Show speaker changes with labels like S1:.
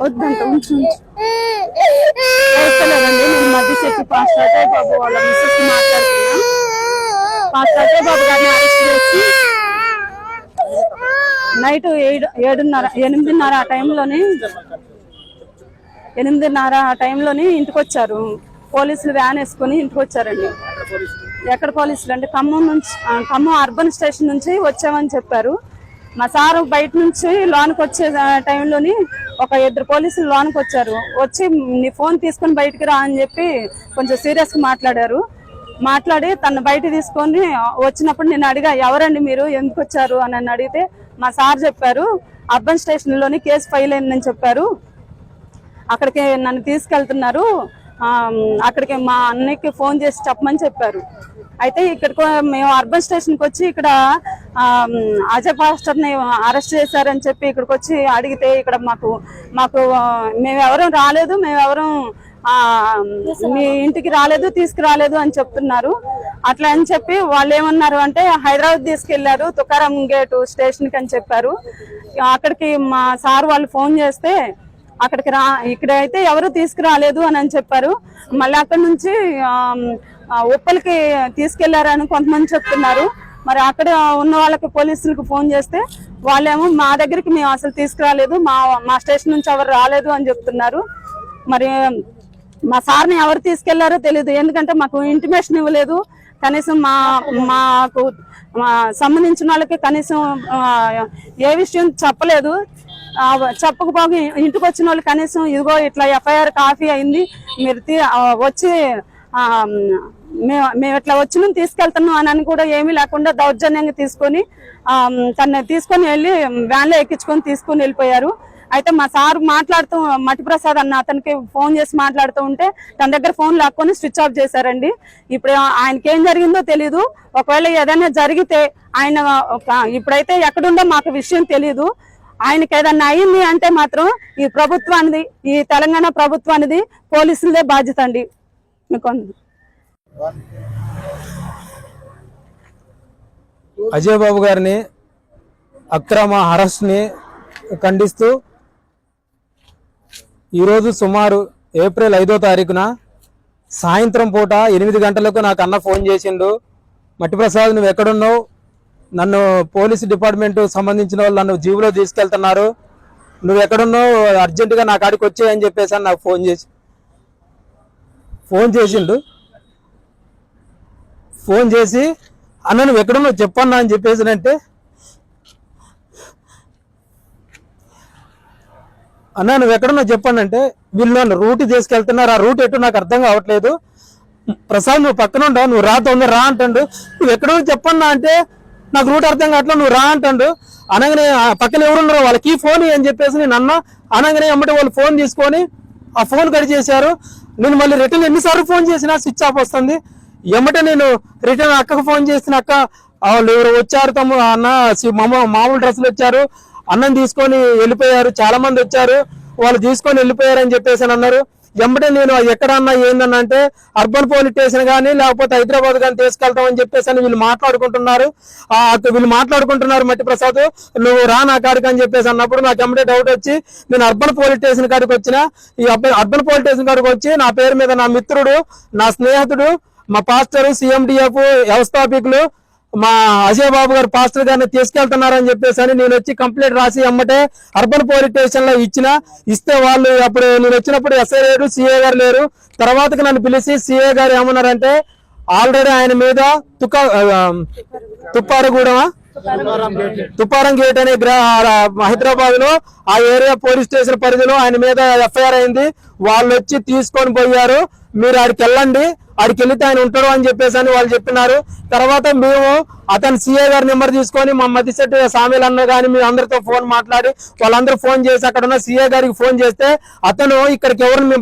S1: వద్దంట ఉంచు వేస్తలేదండి. నేను మధ్యశెట్టి పాస్టర్ అజయ్ బాబు వాళ్ళ మిస్సెస్ మాట్లాడుతున్నా. పాస్టర్ అజయ్ బాబు గారిని అరెస్ట్ చేసి నైట్ 8:30 ఆ టైంలోని ఇంటికి వచ్చారు. పోలీసులు వ్యాన్ వేసుకొని ఇంటికి వచ్చారండి. ఎక్కడ పోలీసులు అంటే ఖమ్మం అర్బన్ స్టేషన్ నుంచి వచ్చామని చెప్పారు. మా సారు బయట నుంచి లోనికి వచ్చే టైంలోని ఒక 2 పోలీసులు లోనికి వచ్చారు. వచ్చి నీ ఫోన్ తీసుకొని బయటికి రా అని చెప్పి కొంచెం సీరియస్ గా మాట్లాడి తను బయట తీసుకొని వచ్చినప్పుడు నేను అడిగా, ఎవరండి మీరు, ఎందుకు వచ్చారు అని అడిగితే మా సార్ చెప్పారు, అర్బన్ స్టేషన్ లోని కేసు ఫైల్ అయిందని చెప్పారు. అక్కడికి నన్ను తీసుకెళ్తున్నారు, అక్కడికి మా అన్నయ్యకి ఫోన్ చేసి చెప్పమని చెప్పారు. అయితే ఇక్కడికి మేము అర్బన్ స్టేషన్కి వచ్చి ఇక్కడ అజయ్ పాస్టర్ ని అరెస్ట్ చేశారని చెప్పి ఇక్కడికి వచ్చి అడిగితే ఇక్కడ మాకు మేమెవరం రాలేదు, మేమెవరం మీ ఇంటికి రాలేదు, తీసుకురాలేదు అని చెప్తున్నారు. అట్లా అని చెప్పి వాళ్ళు ఏమన్నారు అంటే హైదరాబాద్ తీసుకెళ్లారు, తుకారం గేటు స్టేషన్ కి అని చెప్పారు. అక్కడికి మా సార్ వాళ్ళు ఫోన్ చేస్తే అక్కడికి ఇక్కడైతే ఎవరు తీసుకురాలేదు అని చెప్పారు. మళ్ళీ అక్కడ నుంచి ఉప్పలకి తీసుకెళ్లారని కొంతమంది చెప్తున్నారు. మరి అక్కడ ఉన్న వాళ్ళకి పోలీసులకు ఫోన్ చేస్తే వాళ్ళేమో మా దగ్గరికి మేము అసలు తీసుకురాలేదు, మా స్టేషన్ నుంచి ఎవరు రాలేదు అని చెప్తున్నారు. మరి మా సార్ని ఎవరు తీసుకెళ్లారో తెలియదు, ఎందుకంటే మాకు ఇంటిమేషన్ ఇవ్వలేదు. కనీసం మాకు సంబంధించిన వాళ్ళకి కనీసం ఏ విషయం చెప్పలేదు. చెప్పకపోగా ఇంటికి వచ్చిన వాళ్ళు కనీసం ఇదిగో ఇట్లా ఎఫ్ఐఆర్ కాపీ అయింది, మీరు వచ్చి మేము ఇట్లా వచ్చి తీసుకెళ్తున్నాం అని కూడా ఏమీ లేకుండా దౌర్జన్యంగా తీసుకొని తను తీసుకొని వెళ్ళి వ్యాన్ లో ఎక్కించుకొని తీసుకొని వెళ్ళిపోయారు. అయితే మా సార్ మాట్లాడుతూ మట్టిప్రసాద్ అన్న అతనికి ఫోన్ చేసి మాట్లాడుతూ ఉంటే తన దగ్గర ఫోన్ లాక్కొని స్విచ్ ఆఫ్ చేశారండి. ఇప్పుడు ఆయనకి ఏం జరిగిందో తెలీదు. ఒకవేళ ఏదైనా జరిగితే ఆయన ఇప్పుడైతే ఎక్కడుందో మాకు విషయం తెలీదు. ఆయనకి ఏదన్నా అయింది అంటే మాత్రం ఈ ప్రభుత్వానిది, ఈ తెలంగాణ ప్రభుత్వానిది, పోలీసులదే బాధ్యత అండి.
S2: అజయ్ బాబు గారిని అక్రమ అరెస్ట్ ని ఖండిస్తూ ఈరోజు సుమారు ఏప్రిల్ 5వ తారీఖున సాయంత్రం పూట 8 గంటలకు నాకు అన్న ఫోన్ చేసిండు. మట్టిప్రసాద్ నువ్వు ఎక్కడున్నావు, నన్ను పోలీసు డిపార్ట్మెంట్ సంబంధించిన వాళ్ళు నన్ను జీబులో తీసుకెళ్తున్నారు, నువ్వు ఎక్కడున్నావు, అర్జెంటుగా నా కాడికి వచ్చాయని చెప్పేసి నాకు ఫోన్ చేసిండు. ఫోన్ చేసి అన్న నువ్వు ఎక్కడున్నావు చెప్పన్నా అని చెప్పేసినంటే, అన్న నువ్వు ఎక్కడున్నావు చెప్పండి, వీళ్ళు నన్ను రూట్ తీసుకెళ్తున్నారు, ఆ రూట్ ఎటు నాకు అర్థం కావట్లేదు, ప్రసాద్ నువ్వు పక్కన ఉండవు, నువ్వు తొందర రా అంటాడు. నువ్వు ఎక్కడో చెప్పన్నా అంటే నాకు రూట్ అర్థం కావట్లేదు, నువ్వు రా అంటాడు. అనగానే పక్కన ఎవరున్నారో వాళ్ళకి ఫోన్ అని చెప్పేసి నేను అన్న అనగానే అమ్మటి వాళ్ళు ఫోన్ తీసుకొని ఆ ఫోన్ కట్ చేశారు. నేను మళ్ళీ రిటర్న్ ఎన్నిసార్లు ఫోన్ చేసినా స్విచ్ ఆఫ్ వస్తుంది. ఎమ్మటే నేను రిటర్న్ అక్కకు ఫోన్ చేసిన అక్క వాళ్ళు ఎవరు వచ్చారు, అన్న మామూలు డ్రెస్సులు వచ్చారు, అన్నం తీసుకొని వెళ్ళిపోయారు, చాలా మంది వచ్చారు, వాళ్ళు తీసుకొని వెళ్ళిపోయారు అని చెప్పేసి అన్నారు. ఎమ్మటే నేను ఎక్కడన్నా ఏందన్నా అంటే అర్బన్ పోలీస్ స్టేషన్ కానీ లేకపోతే హైదరాబాద్ కానీ తీసుకెళ్తామని చెప్పేసి అని వీళ్ళు మాట్లాడుకుంటున్నారు. మట్టిప్రసాద్ నువ్వు రా నా కాడికి అని చెప్పేసి అన్నప్పుడు నాకు ఎమ్మటే డౌట్ వచ్చి నేను అర్బన్ పోలీస్ స్టేషన్ కాడికి వచ్చిన. ఈ అర్బన్ పోలీస్ స్టేషన్ కాడికి వచ్చి నా పేరు మీద నా మిత్రుడు, నా స్నేహితుడు, మా పాస్టర్, CMDF వ్యవస్థాపకులు మా అజయ్ బాబు గారు పాస్టర్ గారిని తీసుకెళ్తున్నారని చెప్పేసి అని నేను వచ్చి కంప్లైంట్ రాసి అమ్మటే అర్బన్ పోలీస్ స్టేషన్ లో ఇస్తే వాళ్ళు అప్పుడు నేను వచ్చినప్పుడు SI లేరు, CA గారు లేరు. తర్వాతకి నన్ను పిలిచి CA గారు ఏమన్నారంటే ఆల్రెడీ ఆయన మీద తుప్పారం గేట్ అనే హైదరాబాద్ లో ఆ ఏరియా పోలీస్ స్టేషన్ పరిధిలో ఆయన మీద FIR అయింది, వాళ్ళు వచ్చి తీసుకొని పోయారు, మీరు ఆడికి వెళ్ళండి, ఆడికి వెళ్తే ఆయన ఉంటాడు అని చెప్పేసి అని వాళ్ళు చెప్పినారు. తర్వాత మేము అతను CA గారి నెంబర్ తీసుకొని మా మధ్యశెట్టి సామీల్ అన్న కానీ మీ అందరితో ఫోన్ మాట్లాడి వాళ్ళందరూ ఫోన్ చేసి అక్కడ ఉన్న CA గారికి ఫోన్ చేస్తే అతను ఇక్కడికి ఎవరిని